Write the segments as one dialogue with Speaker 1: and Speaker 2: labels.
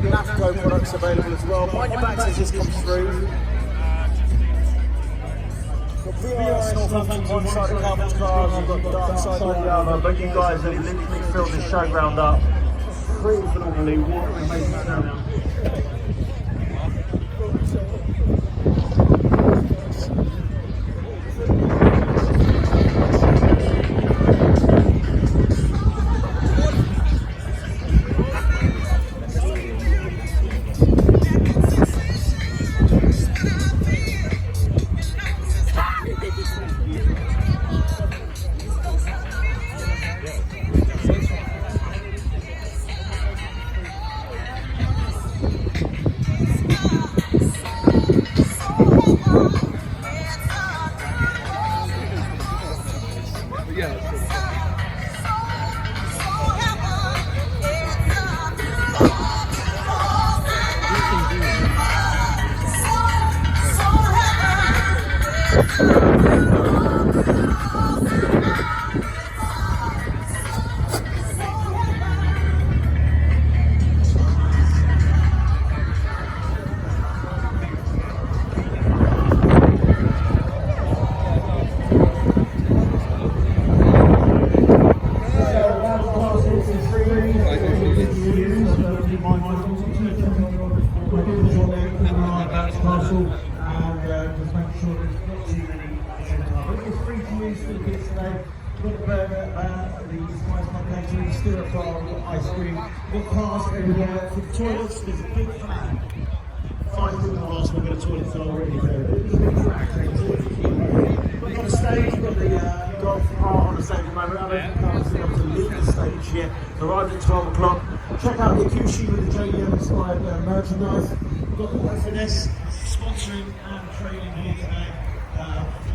Speaker 1: got NAFCO products available as well. Mind your backs as this comes through. Got VRS Northampton one side of Calvin's cars, we've got Dark Side on the other, but you guys have literally filled the showground up pretty phenomenally. What an amazing turnout. Ice cream, got cars everywhere. For the toilets, there's a big flag. 5 foot glass, we've got a toilet floor already there. There's a big flag. We've got a stage, we've got the golf cart on the stage at the moment. I don't think I'm able to leave the stage yet. Arrived at 12 o'clock. Check out the Kushi with the JDM inspired merchandise. We've got the Finesse sponsoring and trading here today.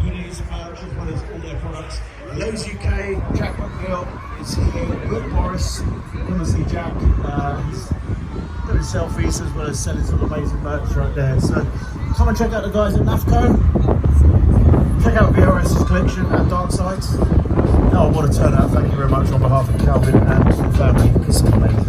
Speaker 1: Unis, merch, as well as all their products. Lowe's UK, Jack McGill is here, Will Morris, you want to see Jack, he's doing selfies as well as selling some amazing merch right there. So come and check out the guys at NAFCO, check out VRS's collection at Dark Sides. Oh, what a turnout, thank you very much on behalf of Calvin and the family, it's amazing.